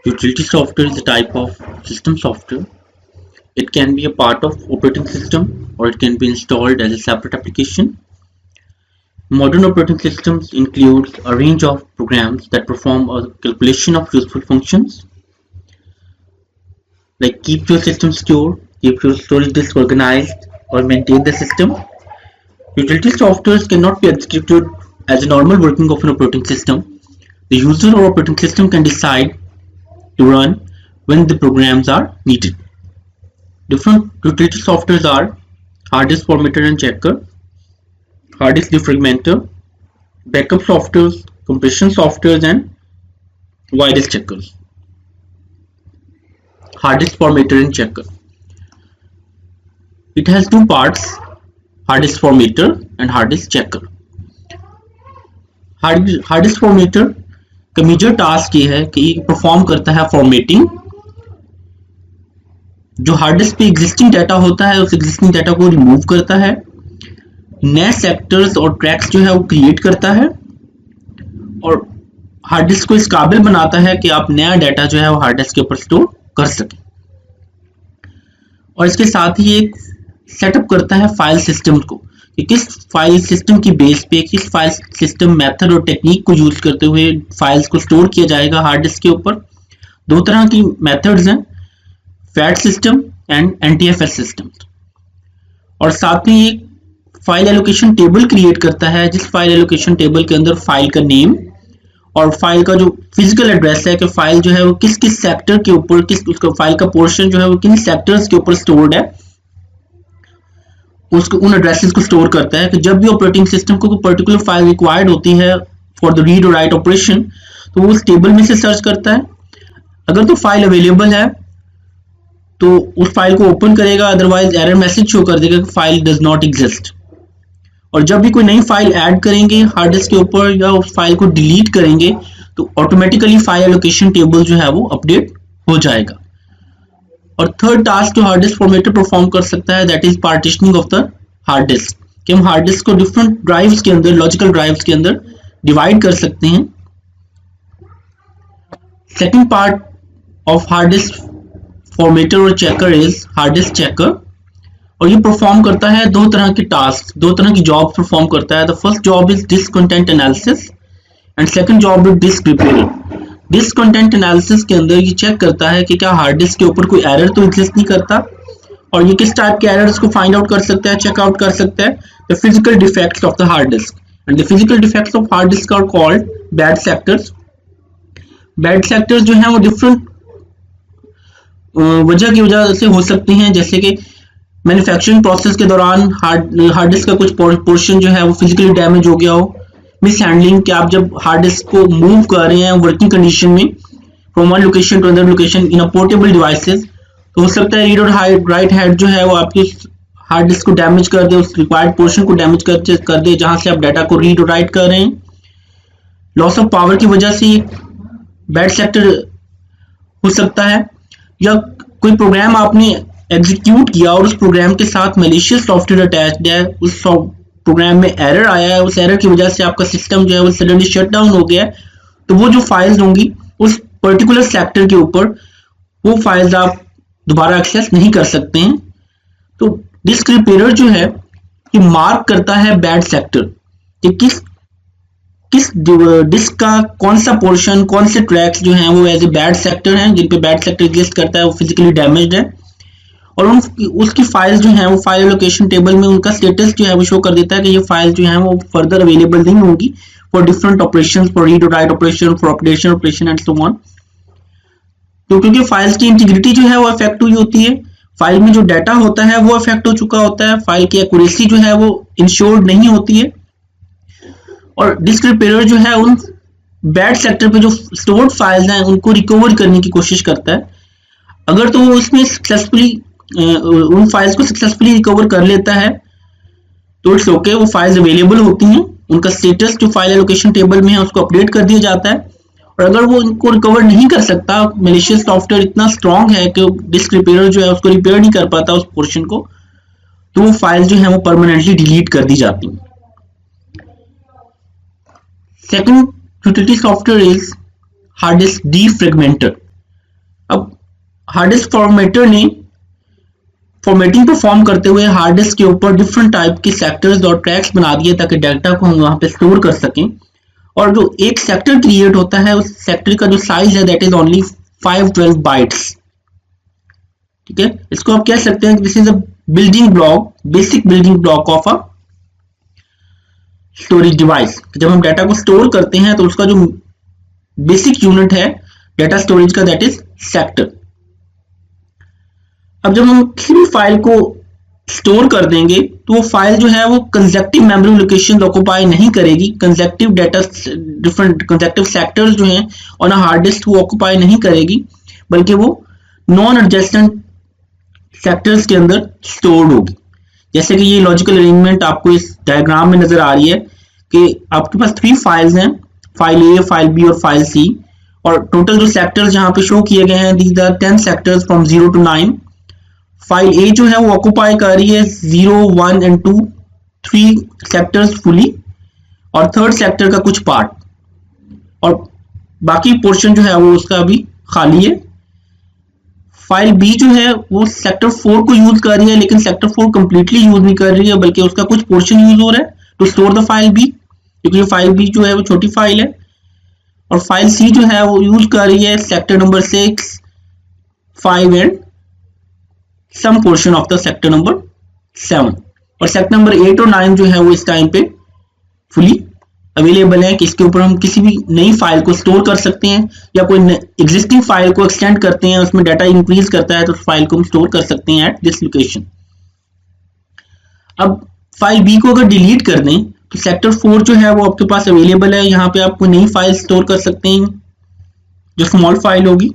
Utility software is a type of system software. It can be a part of operating system or it can be installed as a separate application. Modern operating systems include a range of programs that perform a calculation of useful functions like keep your system secure, keep your storage disk organized, or maintain the system. Utility softwares cannot be executed as a normal working of an operating system. The user or operating system can decide to run when the programs are needed. Different utility softwares are hard disk formatter and checker, hard disk defragmenter, backup softwares, compression softwares, and wide disk checkers. Hard disk formatter and checker. It has two parts, hard disk formatter and hard disk checker. Hard disk formatter का major task ये है कि perform करता है formatting. जो hard disk पे existing data होता है उस एग्जिस्टिंग डाटा को रिमूव करता है, नए सेक्टर्स और ट्रैक्स जो है वो क्रिएट करता है और हार्ड डिस्क को इस काबिल बनाता है कि आप नया डाटा जो है वो हार्ड डिस्क के ऊपर स्टोर कर सकें। और इसके साथ ही एक सेटअप करता है फाइल सिस्टम को कि किस फाइल सिस्टम की बेस पे किस फाइल सिस्टम मेथड और टेक्निक को यूज करते हुए फाइल्स को स्टोर किया जाएगा हार्ड डिस्क के ऊपर। दो तरह की मेथड्स हैं, fat system and NTFS system. और साथ में एक फाइल एलोकेशन टेबल क्रिएट करता है जिस फाइल एलोकेशन टेबल के अंदर फाइल का नेम और फाइल का जो फिजिकल एड्रेस है कि फाइल जो है वो किस किस सेक्टर के ऊपर, किस उसका फाइल का पोर्शन जो है वो किन सेक्टर्स के ऊपर स्टोर्ड है, उसको उन एड्रेसेस को स्टोर करता है कि जब भी ऑपरेटिंग सिस्टम को कोई पर्टिकुलर फाइल रिक्वायर्ड होती है फॉर द रीड और राइट ऑपरेशन तो वो उस टेबल में से सर्च करता है। अगर तो फाइल अवेलेबल है तो उस फाइल को ओपन करेगा, अदरवाइज एरर मैसेज शो कर देगा कि फाइल डज नॉट एग्जिस्ट। और जब भी कोई नई फाइल ऐड करेंगे हार्ड डिस्क के ऊपर या उस फाइल को डिलीट करेंगे तो ऑटोमेटिकली फाइल एलोकेशन टेबल जो है वो अपडेट हो जाएगा। और थर्ड टास्क जो हार्ड डिस्क फॉर्मेटर परफॉर्म कर सकता है that is partitioning of the hard disc, कि हम हार्ड डिस्क को डिफरेंट ड्राइव्स के अंदर, लॉजिकल ड्राइव्स के अंदर डिवाइड कर सकते हैं। Second part of hard disk formatter और checker is hard disk checker और ये परफॉर्म करता है दो तरह के टास्क, दो तरह की जॉब परफॉर्म करता है। The first job is disk content analysis and second job is disk repairing. Disk content analysis के अंदर ये चेक करता है कि क्या हार्ड डिस्क के ऊपर कोई एरर तो एग्जिस्ट नहीं करता और ये किस टाइप के एरर्स को फाइंड आउट कर सकता है, चेक आउट कर सकता है। The physical defects of the hard disk and the physical defects of hard disk are called bad sectors. Bad sectors जो है वो डिफरेंट वजह की वजह से हो सकती हैं, जैसे कि मैन्युफैक्चरिंग प्रोसेस के दौरान हार्ड डिस्क का कुछ पोर्शन जो है वो फिजिकली डैमेज हो गया हो, मिस हैंडलिंग कि आप जब हार्ड डिस्क को मूव कर रहे हैं वर्किंग कंडीशन में from one location to other location in a portable devices तो हो सकता है रीड और राइट हेड जो है वो आपकी हार्ड डिस्क को डैमेज कर दे, उस रिक्वायर्ड पोर्शन को डैमेज कर दे जहां से आप डाटा को रीड और राइट कर रहे हैं। लॉस ऑफ पावर की वजह से बैड सेक्टर हो सकता है, या कोई प्रोग्राम आपने एग्जीक्यूट किया और उस प्रोग्राम के साथ मैलिशियस सॉफ्टवेयर अटैच्ड है, उस प्रोग्राम में एरर आया है, उस एरर की वजह से आपका सिस्टम जो है वो सडनली शट डाउन हो गया है, तो वो जो फाइल्स होंगी उस पर्टिकुलर सेक्टर के ऊपर वो फाइल्स आप दोबारा एक्सेस नहीं कर सकते हैं। तो डिस्क रिपेयरर जो है ये मार्क करता है बैड सेक्टर कि किस डिस्क का कौन सा पोर्शन, कौन से ट्रैक्स जो हैं वो एज ए बैड सेक्टर हैं, जिन पे बैड सेक्टर एग्जिस्ट करता है, वो फिजिकली डैमेज्ड है और उसकी फाइल्स जो हैं वो फाइल एलोकेशन टेबल में उनका स्टेटस जो है वो शो कर देता है कि ये फाइल जो है वो फर्दर अवेलेबल नहीं होंगी for different operation, for read और write operation, for updation operation and so on. तो क्योंकि फाइल्स की इंटीग्रिटी जो है वो अफेक्ट हुई होती है, फाइल में जो डाटा होता है वो अफेक्ट हो चुका होता है, फाइल की एक्यूरेसी जो है वो इंश्योर्ड नहीं होती है और डिस्क रिपेयरर जो है उन बैड सेक्टर पे जो स्टोर्ड फाइल्स हैं उनको रिकवर करने की कोशिश करता है। अगर तो वो उसमें सक्सेसफुली उन फाइल्स को सक्सेसफुली रिकवर कर लेता है तो इट्स ओके, वो फाइल्स अवेलेबल होती हैं, उनका स्टेटस जो फाइल एलोकेशन टेबल में है उसको अपडेट कर दिया जाता है। और अगर वो इनको रिकवर नहीं कर सकता, मैलिशियस सॉफ्टवेयर इतना स्ट्रांग है कि डिस्क रिपेयरर जो है उसको रिपेयर नहीं कर पाता उस पोर्शन को, तो वो फाइल्स जो है वो परमानेंटली डिलीट कर दी जाती हैं। Second utility software is hard disk defragmenter. Hard disk formatter ने फॉर्मेटिंग परफॉर्म करते हुए हार्ड डिस्क के ऊपर डिफरेंट टाइप के सेक्टर्स और ट्रैक्स बना दिए ताकि डाटा को हम वहां पे स्टोर कर सकें। और जो एक सेक्टर क्रिएट होता है उस सेक्टर का जो साइज है दैट इज ओनली 512 बाइट्स। ठीक है, इसको आप कह सकते हैं this is a building block, basic building block of a storage device. जब हम डाटा को स्टोर करते हैं तो उसका जो बेसिक यूनिट है डाटा स्टोरेज का दैट इज सेक्टर। अब जब हम किसी भी फाइल को स्टोर कर देंगे तो वो फाइल जो है वो कंसेक्टिव मेमोरी लोकेशन ऑक्यूपाई नहीं करेगी, consecutive data different consecutive sectors जो हैं ऑन अ हार्ड डिस्क वो ऑक्यूपाई नहीं करेगी, बल्कि वो नॉन एडजेसेंट सेक्टर्स के अंदर स्टोर्ड होगी। जैसे कि ये लॉजिकल अरेंजमेंट आपको इस डायग्राम में नजर आ रही है कि आपके पास 3 फाइल्स हैं, फाइल ए, फाइल बी और फाइल सी, और टोटल जो सेक्टर्स यहाँ पे शो किए गए हैं these are 10 sectors from 0 to 9। File A जो है वो ऑक्यूपाई कर रही है 0, 1 and 2 3 सेक्टर्स फुली और थर्ड सेक्टर का कुछ पार्ट, और बाकी पोर्शन जो है वो उसका अभी खाली है। फाइल बी जो है वो सेक्टर 4 को यूज कर रही है, लेकिन सेक्टर 4 कंप्लीटली यूज नहीं कर रही है बल्कि उसका कुछ पोर्शन यूज हो रहा है to store the file B, क्योंकि ये फाइल बी जो है वो छोटी फाइल है। और फाइल सी जो है वो यूज कर रही है sector number 6, 5 and some portion of the sector number 7। और सेक्टर नंबर 8 और 9 जो है वो इस टाइम पे फुली अवेलेबल है कि इसके ऊपर हम किसी भी नई फाइल को स्टोर कर सकते हैं, या कोई एग्जिस्टिंग फाइल को एक्सटेंड करते हैं, उसमें डाटा इंक्रीज करता है तो उस फाइल को हम स्टोर कर सकते हैं एट दिस लोकेशन। अब फाइल बी को अगर डिलीट कर दें तो सेक्टर 4 जो है वो आपके पास अवेलेबल है, यहाँ पे आप कोई नई फाइल स्टोर कर सकते हैं जो स्मॉल फाइल होगी।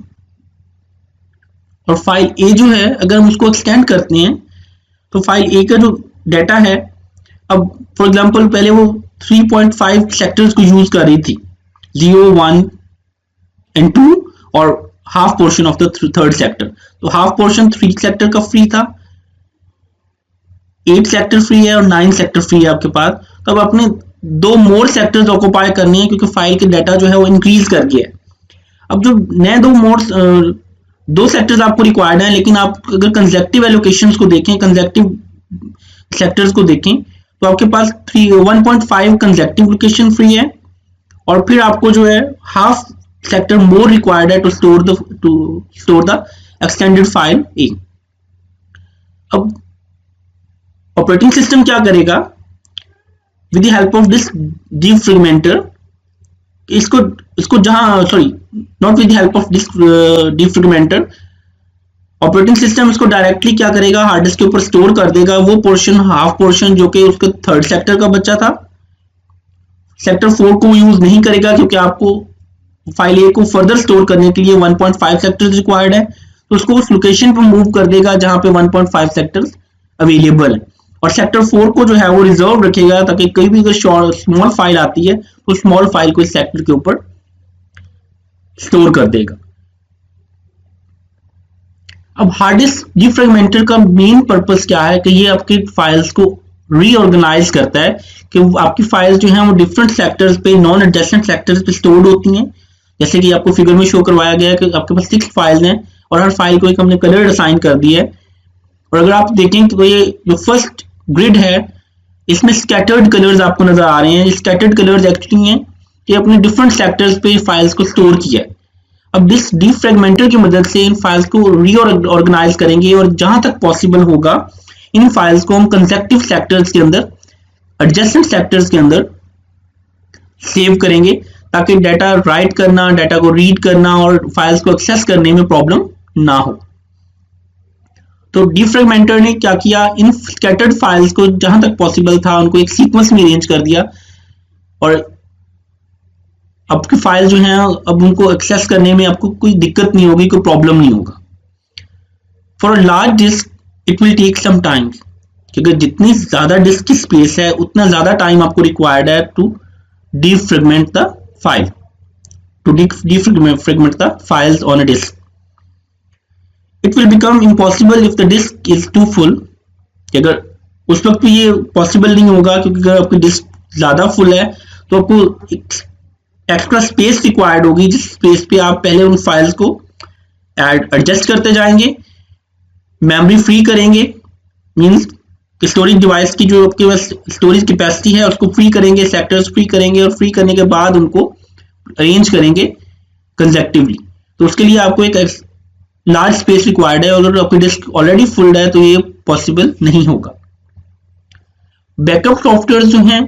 और फाइल ए जो है अगर हम उसको एक्सटेंड करते हैं तो फाइल ए का जो डाटा है, अब फॉर एग्जांपल पहले वो 3.5 सेक्टर्स को यूज कर रही थी, 0, 1 and 2 और half portion of the third sector. तो हाफ पोर्शन 3 सेक्टर का फ्री था, 8 सेक्टर फ्री है और 9 सेक्टर फ्री है आपके पास। तो अब अपने 2 मोर सेक्टर्स ऑक्यूपाई करने हैं क्योंकि फाइल के डाटा जो है वो इंक्रीज कर गया है। अब जो नए 2 सेक्टर्स आपको रिक्वायर्ड हैं, लेकिन आप अगर कंसेक्टिव एलोकेशंस को देखें, कंसेक्टिव सेक्टर्स को देखें तो आपके पास 1.5 कंसेक्टिव लोकेशन फ्री है, और फिर आपको जो है हाफ सेक्टर मोर रिक्वायर्ड है to store the extended file A. अब ऑपरेटिंग सिस्टम क्या करेगा with the help of this defragmenter, इसको जहां sorry not with the help of this defragmenter, operating system इसको डायरेक्टली क्या करेगा हार्ड डिस्क के ऊपर स्टोर कर देगा वो पोर्शन, हाफ पोर्शन जो कि उसका थर्ड सेक्टर का बच्चा था। सेक्टर 4 को यूज नहीं करेगा क्योंकि आपको फाइल ए को फर्दर स्टोर करने के लिए 1.5 सेक्टर्स रिक्वायर्ड है, तो उसको उस लोकेशन पर मूव कर देगा जहां पे 1.5 सेक्टर्स अवेलेबल है। और सेक्टर 4 को जो है वो रिजर्व रखेगा ताकि कहीं भी अगर स्मॉल फाइल आती है तो स्मॉल फाइल को इस सेक्टर के ऊपर स्टोर कर देगा। अब हार्ड डिस्क डिफ्रेगमेंटर का मेन पर्पस क्या है कि ये आपकी फाइल्स को रीऑर्गेनाइज करता है कि आपकी फाइल्स जो हैं वो डिफरेंट सेक्टर्स पे, नॉन एडजेसेंट सेक्टर्स पे स्टोर्ड होती हैं। जैसे कि आपको फिगर में शो करवाया गया है कि आपके पास 6 फाइल्स हैं और हर फाइल को एक हमने कलर असाइन कर दिया है। और अगर आप देखें तो ये जो फर्स्ट ग्रिड है इसमें स्कैटर्ड कलर्स आपको नजर आ रहे हैं। स्कैटर्ड कलर्स एक्चुअली हैं कि अपने डिफरेंट सेक्टर्स पे फाइल्स को स्टोर किया है। अब डिस्क डिफ्रेगमेंटर की मदद से इन फाइल्स को रीऑर्गेनाइज करेंगे और जहां तक पॉसिबल होगा इन फाइल्स को हम कंसेक्टिव सेक्टर्स के अंदर, एडजेसेंट सेक्टर्स के अंदर सेव करेंगे ताकि डाटा राइट करना, डाटा को रीड करना और फाइल्स को एक्सेस करने में प्रॉब्लम ना हो। तो डिफ्रेगमेंटर ने क्या किया, इन स्कैटर्ड फाइल्स को जहां तक पॉसिबल था उनको एक सीक्वेंस में अरेंज कर दिया और आपकी फाइल जो है अब उनको एक्सेस करने में आपको कोई दिक्कत नहीं होगी, कोई प्रॉब्लम नहीं होगा। For a large disk it will take some time, क्योंकि जितनी ज्यादा डिस्क की स्पेस है उतना ज्यादा टाइम आपको रिक्वायर्ड है to defragment the file, to defragment the files on a disk. It will become impossible if the disk is too full, अगर उस वक्त भी ये पॉसिबल नहीं होगा क्योंकि अगर आपकी डिस्क ज्यादा फुल है तो आपको एक्स्ट्रा स्पेस रिक्वायर्ड होगी जिस स्पेस पे आप पहले उन फाइल्स को एडजस्ट करते जाएंगे, मेमोरी फ्री करेंगे, मींस स्टोरेज डिवाइस की जो आपके पास स्टोरेज कैपेसिटी है उसको फ्री करेंगे, सेक्टर्स फ्री करेंगे, और फ्री करने के बाद उनको अरेंज करेंगे कंसेक्टिवली। तो उसके लिए आपको एक लार्ज स्पेस रिक्वायर्ड है, और आपकी डिस्क ऑलरेडी फुल्ड है तो ये पॉसिबल नहीं होगा। बैकअप सॉफ्टवेयर जो हैं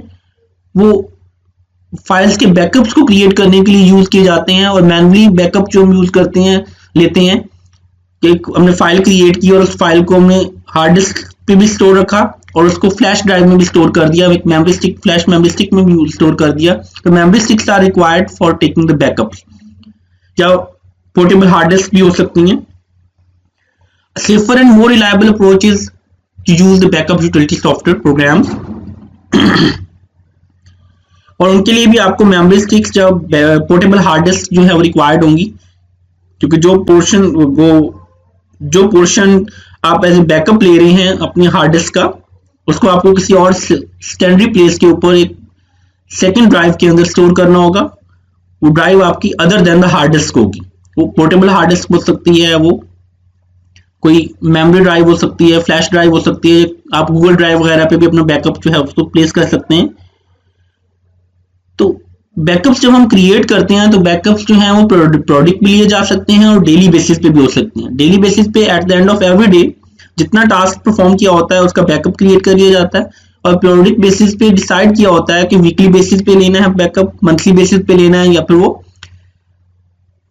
वो फाइल्स के बैकअप्स को क्रिएट करने के लिए यूज किए जाते हैं, और मैनुअली बैकअप जो हम यूज करते हैं लेते हैं कि हमने फाइल क्रिएट की और उस फाइल को हमने हार्ड डिस्क पे भी स्टोर रखा और उसको फ्लैश ड्राइव में भी स्टोर कर दिया, एक memory stick, flash memory stick में भी स्टोर कर दिया। तो memory sticks are required for taking the backups, या पोर्टेबल हार्ड डिस्क भी हो सकती हैं। Safer and more reliable approach is to use the backup utility software programs, और उनके लिए भी आपको मेमोरी स्टिक्स या पोर्टेबल हार्ड डिस्क जो है वो रिक्वायर्ड होंगी, क्योंकि जो पोर्शन आप एज ए बैकअप ले रहे हैं अपने हार्ड डिस्क का, उसको आपको किसी और सेकेंडरी प्लेस के ऊपर एक सेकंड ड्राइव के अंदर स्टोर करना होगा। वो ड्राइव आपकी other than the hard disc होगी। वो पोर्टेबल हार्ड डिस्क हो सकती है, वो कोई मेमोरी ड्राइव हो सकती है, फ्लैश ड्राइव हो सकती है, आप गूगल ड्राइव वगैरह पे भी अपना बैकअप जो है उसको प्लेस कर सकते हैं। तो बैकअप्स जब हम क्रिएट करते हैं तो बैकअप्स जो हैं वो प्रोडक्ट भी लिए जा सकते हैं और डेली बेसिस पे भी हो सकते हैं। डेली बेसिस पे at the end of every day जितना टास्क परफॉर्म किया होता है उसका बैकअप क्रिएट कर लिया जाता है, और पीरियोडिक बेसिस पे डिसाइड किया होता है कि वीकली बेसिस पे लेना है बैकअप, मंथली बेसिस पे लेना है, या फिर वो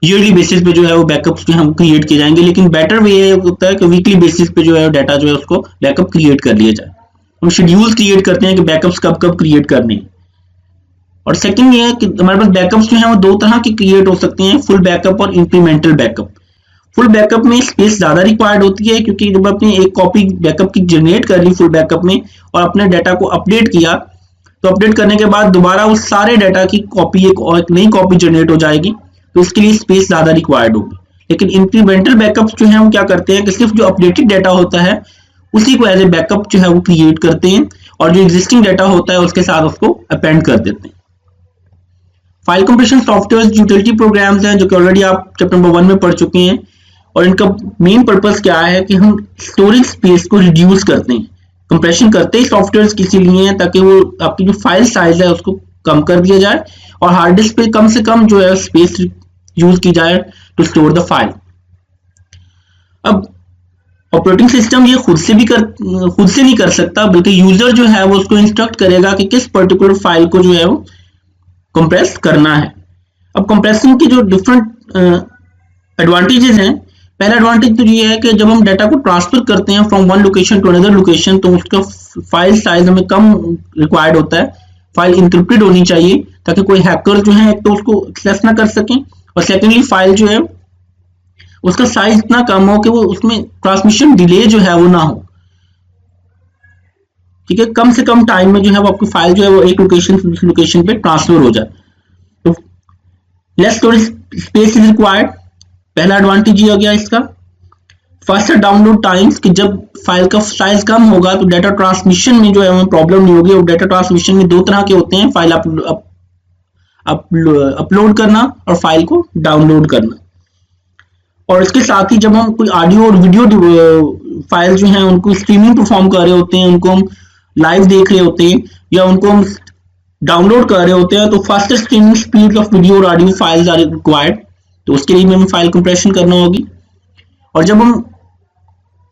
ईयरली बेसिस पे जो है वो बैकअप्स जो हम क्रिएट किए जाएंगे। लेकिन बेटर वे ये होता है कि वीकली बेसिस पे जो है डाटा जो है उसको बैकअप क्रिएट कर लिया जाए। हम शेड्यूल क्रिएट करते हैं कि बैकअप्स कब कब क्रिएट करने हैं। और सेकंड ये है कि हमारे पास बैकअप्स जो हैं वो दो तरह के क्रिएट हो सकते हैं, फुल बैकअप और इंक्रीमेंटल बैकअप। फुल बैकअप में स्पेस ज्यादा रिक्वायर्ड होती है, क्योंकि जब आपने एक कॉपी बैकअप की जनरेट कर ली फुल बैकअप में और अपने डाटा को अपडेट किया, तो अपडेट करने के बाद दोबारा उस सारे डाटा की कॉपी एक नई कॉपी जनरेट हो जाएगी, तो इसके लिए स्पेस ज्यादा रिक्वायर्ड होगी। लेकिन इंक्रीमेंटल बैकअप जो है वो क्या करते हैं कि सिर्फ जो अपडेटेड डाटा होता है उसी को एज ए बैकअप जो है वो क्रिएट करते हैं, और जो एग्जिस्टिंग डाटा होता है उसके साथ उसको अपेंड कर देते हैं। File compression software utility programmes हैं जो कि ऑलरेडी आप चैप्टर नंबर 1 में पढ़ चुके हैं, और इनका मेन पर्पस क्या है कि हम स्टोरेज स्पेस को रिड्यूस करते हैं। कंप्रेशन करते ही सॉफ्टवेयर किसी लिए हैं ताकि वो आपकी जो फाइल साइज है उसको कम कर दिया जाए और हार्ड डिस्क पे कम से कम जो है स्पेस यूज की जाए टू स्टोर द फाइल। अब ऑपरेटिंग सिस्टम ये खुद से नहीं कर सकता, बल्कि यूजर जो है वो उसको इंस्ट्रक्ट करेगा कि किस पर्टिकुलर फाइल को जो है वो कंप्रेस करना है। अब कंप्रेसिंग की जो डिफरेंट एडवांटेजेस हैं, पहला एडवांटेज तो ये है कि जब हम डाटा को ट्रांसफर करते हैं from one location to another location, तो उसका फाइल साइज हमें कम रिक्वायर्ड होता है। फाइल इंक्रिप्टेड होनी चाहिए ताकि कोई हैकर जो है एक तो उसको एक्सेस ना कर सकें, और सेकेंडली फाइल जो है उसका साइज इतना कम हो कि वो उसमें ट्रांसमिशन डिले जो है वो ना हो। ठीक है, कम से कम टाइम में जो है वो आपकी फाइल जो है वो एक लोकेशन से दूसरी लोकेशन पे ट्रांसफर हो जाए। तो less storage space is required, पहला एडवांटेज ये हो गया इसका। फास्टर डाउनलोड टाइम्स, कि जब फाइल का साइज कम होगा तो डाटा ट्रांसमिशन में जो है वो प्रॉब्लम नहीं होगी। और डाटा ट्रांसमिशन में दो तरह के होते हैं, फाइल अपलोड करना और फाइल को डाउनलोड करना। और इसके साथ ही जब हम कोई ऑडियो और वीडियो फाइल जो हैं उनको स्ट्रीमिंग परफॉर्म कर रहे होते हैं, उनको हम लाइव देख रहे होते हैं या उनको हम डाउनलोड कर रहे होते हैं, तो faster streaming speed of video और ऑडियो फाइल्स आर रिक्वायर्ड। तो उसके लिए हमें फाइल कंप्रेशन करना होगी। और जब हम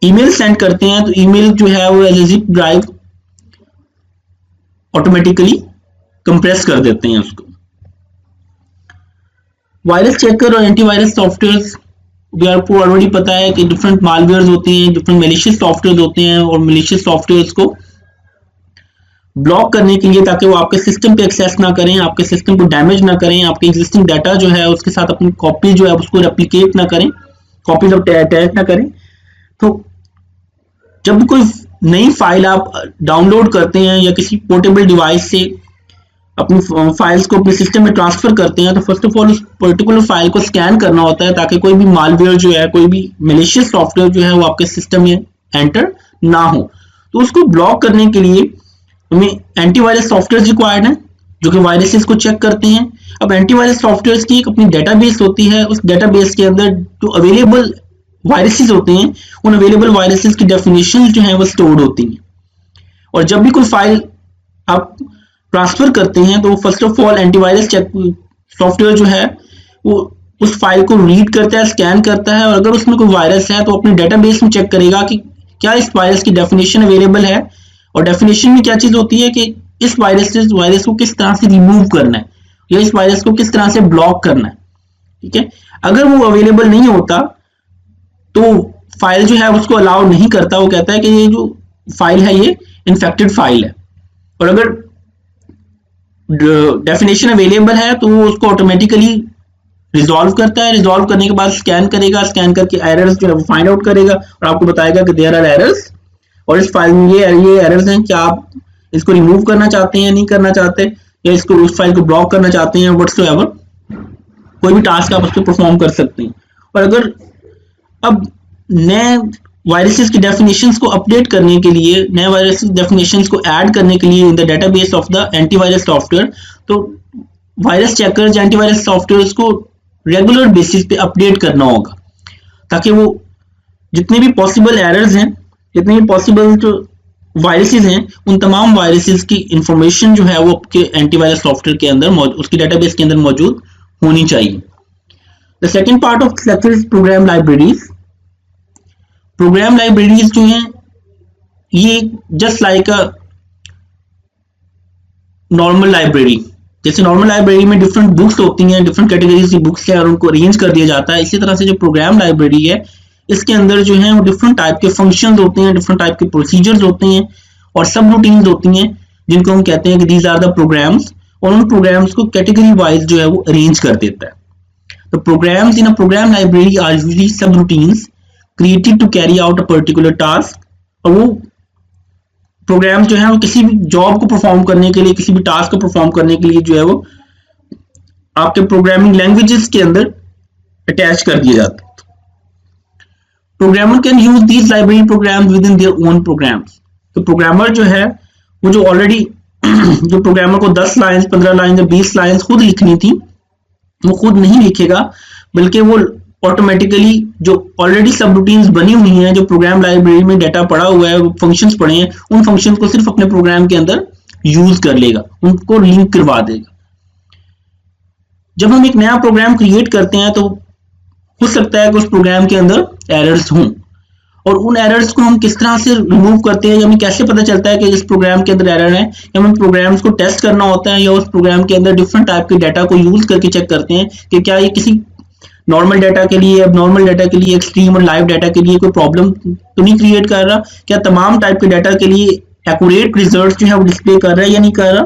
ईमेल सेंड करते हैं तो ईमेल जो है वो as a zip drive automatically compress कर देते हैं उसको। वायरस चेकर और एंटीवायरस सॉफ्टवेयर भी आपको ऑलरेडी पता है कि डिफरेंट मालवेयर्स होते हैं, डिफरेंट मैलिशियस सॉफ्टवेयर होते हैं, और मैलिशियस सॉफ्टवेयर को ब्लॉक करने के लिए ताकि वो आपके सिस्टम पे एक्सेस ना करें, आपके सिस्टम को डैमेज ना करें, आपके एग्जिस्टिंग डाटा जो है उसके साथ अपनी कॉपी जो है उसको रेप्लिकेट ना करें, कॉपीज अटैच ना करें। तो जब कोई नई फाइल आप डाउनलोड करते हैं या किसी पोर्टेबल डिवाइस से अपनी फाइल्स को अपने सिस्टम में ट्रांसफर करते हैं, तो फर्स्ट ऑफ ऑल उस पर्टिकुलर फाइल को स्कैन करना होता है ताकि कोई भी मालवेयर जो है, कोई भी मैलिशियस सॉफ्टवेयर जो है वो आपके सिस्टम में एंटर ना हो। तो उसको ब्लॉक करने के लिए हमें एंटीवायरस सॉफ्टवेयर रिक्वायर्ड है जो कि वायरसेस को चेक करते हैं। अब एंटीवायरस सॉफ्टवेयर की एक अपनी डेटाबेस होती है, उस डेटाबेस के अंदर जो अवेलेबल वायरसेस होते हैं उन अवेलेबल वायरसेस की डेफिनेशन जो है वो स्टोर्ड होती हैं। और जब भी कोई फाइल आप ट्रांसफर करते हैं तो first of all antivirus check software जो है वो उस फाइल को रीड करता है, स्कैन करता है, और अगर उसमें कोई वायरस है तो अपने डेटाबेस में चेक करेगा कि क्या इस वायरस की डेफिनेशन अवेलेबल है। और डेफिनेशन में क्या चीज होती है कि इस वायरस को किस तरह से रिमूव करना है या इस वायरस को किस तरह से ब्लॉक करना है। ठीक है, अगर वो अवेलेबल नहीं होता तो फाइल जो है उसको अलाउ नहीं करता, वो कहता है कि ये जो फाइल है ये इन्फेक्टेड फाइल है। और अगर डेफिनेशन अवेलेबल है तो वो उसको ऑटोमेटिकली रिजॉल्व करता है, रिजॉल्व करने के बाद स्कैन करेगा, स्कैन करके एरर्स जो है वो फाइंड आउट करेगा और आपको बताएगा कि देयर आर एरर्स और इस फाइल में ये एरर्स हैं, क्या आप इसको रिमूव करना चाहते हैं, नहीं करना चाहते, या इसको उस फाइल को ब्लॉक करना चाहते हैं, व्हाटसोएवर कोई भी टास्क आप उस पर परफॉर्म कर सकते हैं। और अगर अब नए वायरसेस की डेफिनेशंस को अपडेट करने के लिए, नए वायरस डेफिनेशंस को ऐड करने के लिए in the database of the antivirus software, तो वायरस चेकर्स एंटीवायरस सॉफ्टवेयर को रेगुलर बेसिस पे अपडेट करना होगा ताकि वो जितने भी पॉसिबल एरर्स हैं, जितने भी पॉसिबल जो वायरसेस हैं, उन तमाम वायरसेस की इंफॉर्मेशन जो है वो आपके एंटीवायरस सॉफ्टवेयर के अंदर उसकी डेटाबेस के अंदर मौजूद होनी चाहिए। The second part of structure is program libraries. Program libraries जो हैं ये just like a normal library, जैसे नॉर्मल लाइब्रेरी में डिफरेंट बुक्स होती हैं, डिफरेंट कैटेगरीज की बुक्स है और उनको अरेंज कर दिया जाता है, इसी तरह से जो प्रोग्राम लाइब्रेरी है इसके अंदर जो है वो डिफरेंट टाइप के फंक्शंस होते हैं, डिफरेंट टाइप के प्रोसीजर्स होते हैं और सब रूटीन्स होती हैं जिनको हम कहते हैं कि दीज आर द प्रोग्राम्स, और उन प्रोग्राम्स को कैटेगरी वाइज जो है वो अरेंज कर देता है। तो programs in a program library are usually subroutines created to carry out a particular task, और वो प्रोग्राम जो है वो किसी भी जॉब को परफॉर्म करने के लिए, किसी भी टास्क को परफॉर्म करने के लिए जो है वो आपके प्रोग्रामिंग लैंग्वेजेस के अंदर अटैच कर दिए जाते हैं। Programmer can use these library programs within their own programs. तो प्रोग्रामर जो है वो जो ऑलरेडी जो प्रोग्रामर को 10 लाइंस, 15 लाइंस या 20 लाइंस खुद लिखनी थी वो खुद नहीं लिखेगा, बल्कि वो ऑटोमेटिकली जो ऑलरेडी सब रूटीन्स बनी हुई हैं, जो प्रोग्राम लाइब्रेरी में डाटा पड़ा हुआ है, फंक्शंस पड़े हैं, उन फंक्शंस को सिर्फ अपने प्रोग्राम के अंदर यूज कर लेगा, उनको लिंक करवा देगा। जब हम एक नया प्रोग्राम क्रिएट करते हैं तो हो सकता है कि उस प्रोग्राम के अंदर एरर्स हों, और उन एरर्स को हम किस तरह से रिमूव करते हैं, हमें कैसे पता चलता है कि इस प्रोग्राम के अंदर एरर है, या हमें प्रोग्राम्स को टेस्ट करना होता है, या उस प्रोग्राम के अंदर डिफरेंट टाइप के डाटा को यूज करके चेक करते हैं कि क्या ये किसी नॉर्मल डाटा के लिए, अब नॉर्मल डाटा के लिए, एक्सट्रीम और लाइव डाटा के लिए कोई प्रॉब्लम तो नहीं क्रिएट कर रहा, क्या तमाम टाइप के डाटा के लिए एक्यूरेट रिजल्ट जो है वो डिस्प्ले कर रहा है या नहीं कर रहा।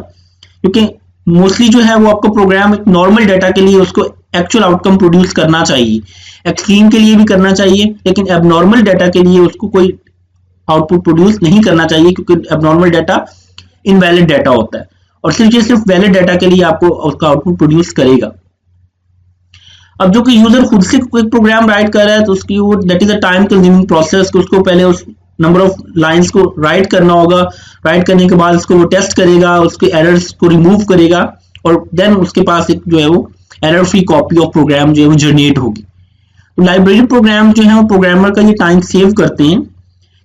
क्योंकि मोस्टली जो है वो आपका प्रोग्राम नॉर्मल डाटा के लिए उसको एक्चुअल आउटकम प्रोड्यूस करना चाहिए, एक्सट्रीम के लिए भी करना चाहिए, लेकिन एबनॉर्मल डाटा के लिए उसको कोई आउटपुट प्रोड्यूस नहीं करना चाहिए, क्योंकि एबनॉर्मल डाटा इनवैलिड डाटा होता है और सिर्फ वैलिड डाटा के लिए आपको उसका आउटपुट प्रोड्यूस करेगा। अब जो कि यूजर खुद से कोई प्रोग्राम राइट कर रहा है तो उसकी वो that is a time consuming process, उसको पहले उस नंबर ऑफ लाइंस को राइट करना होगा, राइट करने के बाद उसको वो टेस्ट करेगा, उसके एरर्स को रिमूव करेगा, और देन उसके पास एक जो है वो error free copy of program जो है वो जनरेट होगी। तो लाइब्रेरी प्रोग्राम जो है वो प्रोग्रामर का ये टाइम सेव करते हैं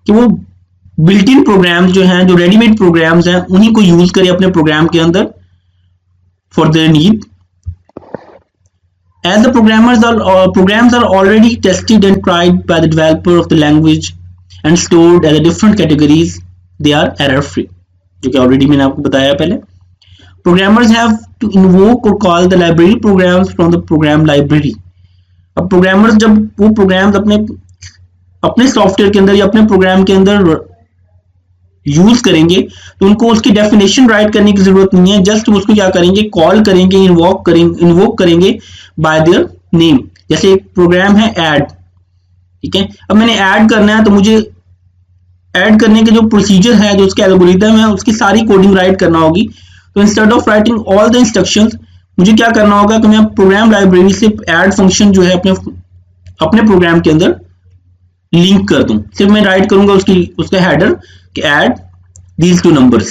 कि वो बिल्ट इन प्रोग्राम्स जो हैं, जो रेडीमेड प्रोग्राम्स हैं, उन्हीं को यूज करे अपने प्रोग्राम के अंदर for their need. As the programs are already tested and tried by the developer of the language and stored as a different categories, they are error free, जो कि already मैंने आपको बताया पहले। Programmers have to invoke or call the library programs from the program library। अब programmers जब वो programmes अपने सॉफ्टवेयर के अंदर या अपने प्रोग्राम के अंदर यूज करेंगे तो उनको उसकी डेफिनेशन राइट करने की जरूरत नहीं है, जस्ट उसको क्या करेंगे, कॉल करेंगे, इन्वोक करेंगे बाय देयर नेम। जैसे एक प्रोग्राम है ऐड, ठीक है, अब मैंने ऐड करना है तो मुझे ऐड करने के जो प्रोसीजर है, जो उसके एल्गोरिथम है, उसकी सारी कोडिंग राइट करना होगी। तो instead of writing all the instructions मुझे क्या करना होगा कि मैं प्रोग्राम लाइब्रेरी से ऐड फंक्शन जो है अपने प्रोग्राम के अंदर लिंक कर दूं। सिर्फ मैं राइट करूंगा उसका हेडर कि add these two numbers।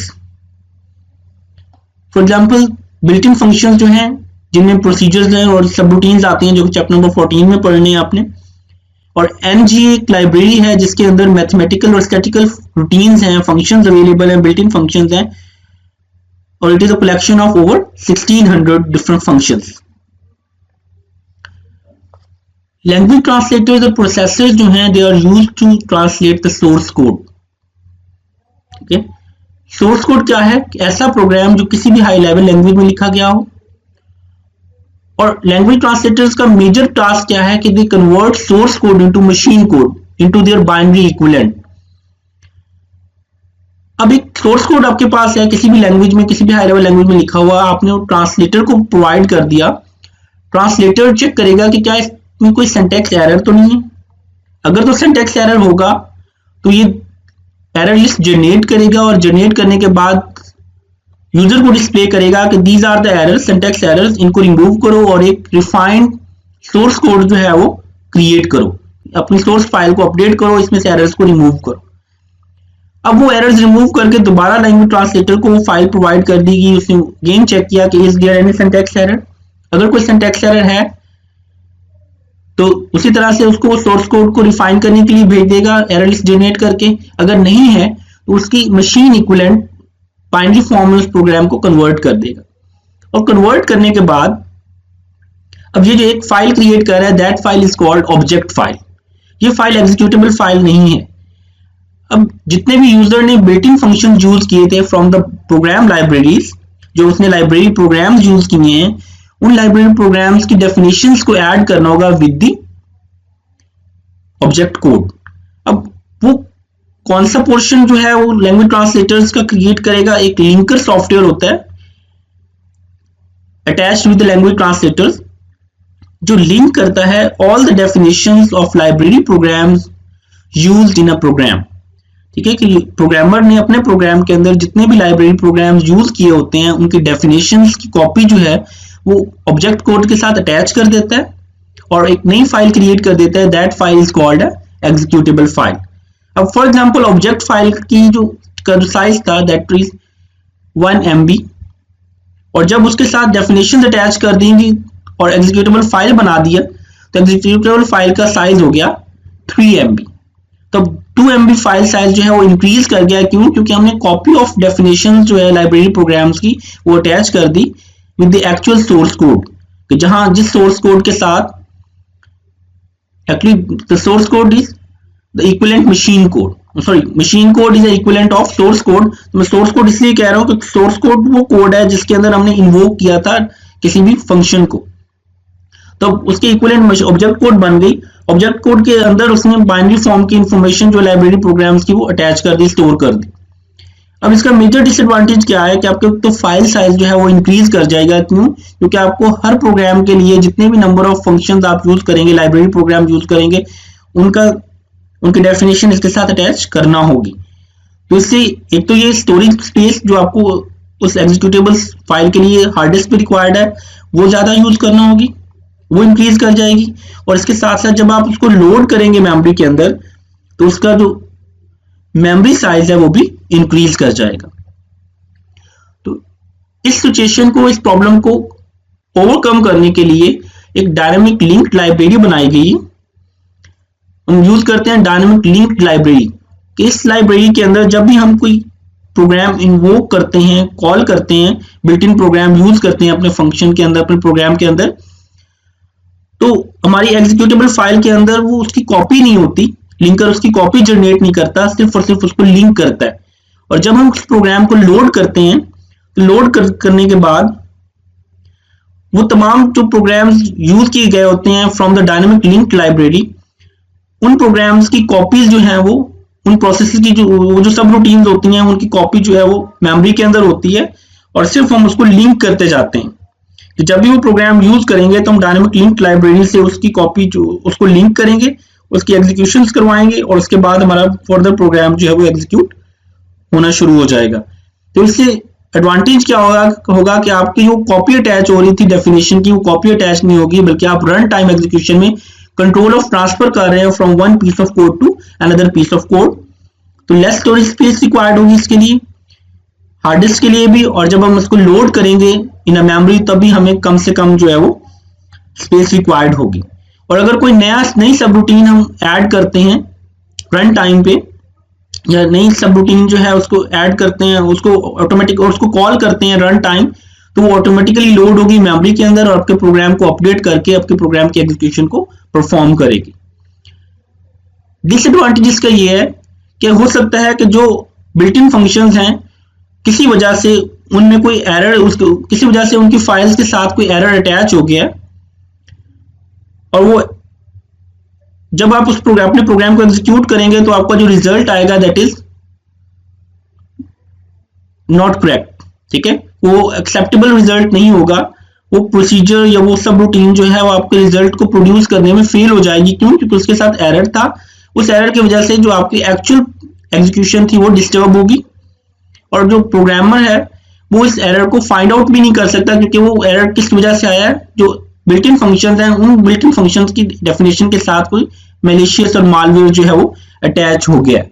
For example, built in function जो हैं जिनमें प्रोसीजर्स हैं और सब रूटीन्स आती हैं जो कि चैप्टर नंबर 14 में पढ़ने हैं आपने। और ng एक लाइब्रेरी है जिसके अंदर मैथमेटिकल और स्टैटिकल रूटीन्स हैं, फंक्शंस अवेलेबल हैं, बिल्ट इन फंक्शंस हैं, और it is a collection of over 1600 different functions. Language translators और प्रोसेसर्स जो हैं they are used to translate the source code. ठीक है, सोर्स कोड क्या है? ऐसा प्रोग्राम जो किसी भी हाई लेवल लैंग्वेज में लिखा गया हो। और लैंग्वेज ट्रांसलेटर्स का मेजर टास्क क्या है कि they convert source code into machine code into their binary equivalent. अब एक सोर्स कोड आपके पास है किसी भी लैंग्वेज में, किसी भी हाई लेवल लैंग्वेज में लिखा हुआ, आपने वो ट्रांसलेटर को प्रोवाइड कर दिया। ट्रांसलेटर चेक करेगा कि क्या इसमें कोई सिंटैक्स एरर तो नहीं है। अगर तो सिंटैक्स एरर होगा तो ये एरर लिस्ट जनरेट करेगा, और जनरेट करने के बाद यूजर को डिस्प्ले करेगा कि these are the errors, syntax errors, इनको रिमूव करो और एक रिफाइंड सोर्स कोड जो है वो क्रिएट करो, अपनी सोर्स फाइल को अपडेट करो, इसमें से एरर्स को रिमूव करो। अब वो एरर्स रिमूव करके दोबारा लैंग्वेज ट्रांसलेटर को वो फाइल प्रोवाइड कर देगी। उसने अगेन चेक किया कि is there any syntax error. अगर कोई सिंटैक्स एरर है तो उसी तरह से उसको सोर्स कोड को रिफाइन करने के लिए भेज देगा एरर लिस्ट जनरेट करके। अगर नहीं है तो उसकी मशीन इक्विवेलेंट बाइनरी फॉर्म में उस प्रोग्राम को कन्वर्ट कर देगा। और कन्वर्ट करने के बाद अब ये जो एक फाइल क्रिएट कर रहा है, that file is called object file. ये फाइल एग्जीक्यूटेबल फाइल नहीं है। अब जितने भी यूजर ने बिल्ट इन फंक्शन यूज किए थे फ्रॉम द प्रोग्राम लाइब्रेरीज, जो उसने लाइब्रेरी प्रोग्राम्स यूज किए हैं, उन लाइब्रेरी प्रोग्राम्स की डेफिनेशंस को ऐड करना होगा विद द ऑब्जेक्ट कोड। अब वो कौन सा पोर्शन जो है वो लैंग्वेज ट्रांसलेटर्स का क्रिएट करेगा? एक लिंकर सॉफ्टवेयर होता है attached with the language translators, जो लिंक करता है all the definitions of library programs used in a program. ठीक है, कि प्रोग्रामर ने अपने प्रोग्राम के अंदर जितने भी लाइब्रेरी प्रोग्राम्स यूज किए होते हैं उनकी डेफिनेशंस की कॉपी जो है वो ऑब्जेक्ट कोड के साथ अटैच कर देता है और एक नई फाइल क्रिएट कर देता है। That file is called executable file. अब फॉर एग्जांपल ऑब्जेक्ट फाइल की जो साइज था दैट इज 1 MB, और जब उसके साथ डेफिनेशन अटैच कर देंगी और एग्जीक्यूटेबल फाइल बना दिया तो एग्जीक्यूटेबल फाइल का साइज हो गया 3 MB। तो 2 MB फाइल साइज जो है वो इंक्रीज कर गया। क्यों? क्योंकि हमने कॉपी ऑफ डेफिनेशन जो है लाइब्रेरी प्रोग्राम्स की वो अटैच कर दी with the actual source code, कि जहां जिस सोर्स कोड के साथ actually the source code is the equivalent machine code, sorry machine code is the equivalent of source code. तो मैं सोर्स कोड इसलिए कह रहा हूं कि सोर्स कोड वो कोड है जिसके अंदर हमने इन्वोक किया था किसी भी फंक्शन को, तो उसके इक्विवेलेंट ऑब्जेक्ट कोड बन गई। ऑब्जेक्ट कोड के अंदर उसने बाइनरी फॉर्म की इंफॉर्मेशन जो लाइब्रेरी प्रोग्राम्स की वो अटैच कर दी, स्टोर कर दी। अब इसका मेजर डिसएडवांटेज क्या है कि आपके तो फाइल साइज जो है वो इंक्रीज कर जाएगा। क्यों? क्योंकि आपको हर प्रोग्राम के लिए जितने भी नंबर ऑफ फंक्शंस आप यूज करेंगे, लाइब्रेरी प्रोग्राम यूज करेंगे, उनकी डेफिनेशन इसके साथ अटैच करना होगी। तो इससे एक तो ये स्टोरेज स्पेस जो आपको उस एग्जीक्यूटेबल फाइल के लिए हार्ड डिस्क पे रिक्वायर्ड है वो ज्यादा यूज करना होगी, वो इंक्रीज कर जाएगी। और इसके साथ साथ जब आप उसको लोड करेंगे मेमोरी के अंदर तो उसका जो मेमोरी साइज है वो भी इंक्रीज कर जाएगा। तो इस सिचुएशन को, इस प्रॉब्लम को ओवरकम करने के लिए एक डायनामिक लिंक्ड लाइब्रेरी बनाई गई। हम यूज करते हैं डायनामिक लिंक्ड लाइब्रेरी। इस लाइब्रेरी के अंदर जब भी हम कोई प्रोग्राम इन्वोक करते हैं, कॉल करते हैं, बिल्ट इन प्रोग्राम यूज करते हैं अपने फंक्शन के अंदर, अपने प्रोग्राम के अंदर, तो हमारी एग्जीक्यूटेबल फाइल के अंदर वो उसकी कॉपी नहीं होती, लिंकर उसकी कॉपी जनरेट नहीं करता, सिर्फ और सिर्फ उसको लिंक करता है। और जब हम उस प्रोग्राम को लोड करते हैं तो लोड करने के बाद वो तमाम जो प्रोग्राम्स यूज किए गए होते हैं from the dynamic linked library, उन प्रोग्राम्स की कॉपीज जो हैं वो उन प्रोसेसेस की जो सब रूटीन्स होती हैं उनकी कॉपी जो है वो मेमोरी के अंदर होती है और सिर्फ हम उसको लिंक करते जाते हैं। कि जब भी वो प्रोग्राम यूज करेंगे तो हम डायनामिक लिंक लाइब्रेरी से उसकी कॉपी जो उसको लिंक करेंगे, उसकी एग्जीक्यूशंस करवाएंगे और उसके बाद हमारा फर्दर प्रोग्राम जो है वो एग्जीक्यूट होना शुरू हो जाएगा। तो इससे एडवांटेज क्या होगा कि आपकी जो कॉपी अटैच हो रही थी डेफिनेशन की, वो कॉपी अटैच नहीं होगी, बल्कि आप रन टाइम एग्जीक्यूशन में कंट्रोल ऑफ ट्रांसफर कर रहे हैं from one piece of code to another piece of code. तो लेस स्टोरेज स्पेस रिक्वायर्ड होगी इसके लिए, हार्ड डिस्क के लिए भी, और जब हम उसको लोड करेंगे इन अ मेमोरी तब भी हमें कम से कम जो है वो स्पेस रिक्वायर्ड होगी। और अगर कोई नई सब रूटीन हम ऐड करते हैं रन टाइम पे, या नई सब रूटीन जो है उसको ऐड करते हैं, उसको ऑटोमेटिक और उसको कॉल करते हैं रन टाइम, तो वो ऑटोमेटिकली लोड होगी मेमोरी के अंदर और आपके प्रोग्राम को अपडेट करके आपके प्रोग्राम की एग्जीक्यूशन को परफॉर्म करेगी। डिसएडवांटेज इसका ये है कि हो सकता है कि जो बिल्ट इन फंक्शंस हैं किसी वजह से उनमें कोई एरर, उसको किसी वजह से उनकी फाइल्स के साथ कोई एरर अटैच हो गया, और वो जब आप उस प्रोग्राम अपने प्रोग्राम को एग्जीक्यूट करेंगे तो आपका जो रिजल्ट आएगा दैट इज नॉट करेक्ट। ठीक है, वो एक्सेप्टेबल रिजल्ट नहीं होगा, वो प्रोसीजर या वो सब रूटीन जो है वो आपके रिजल्ट को प्रोड्यूस करने में फेल हो जाएगी। क्यों? क्योंकि उसके साथ एरर था। उस एरर की वजह से जो आपकी एक्चुअल एग्जीक्यूशन थी वो डिस्टर्ब होगी, और जो प्रोग्रामर है वो इस एरर को फाइंड आउट भी नहीं कर सकता, क्योंकि वो एरर किस वजह से आया है, जो बिल्ट इन फंक्शंस हैं उन बिल्ट इन फंक्शंस की डेफिनेशन के साथ कोई मैलिशियस और मालवेयर जो है वो अटैच हो गया है।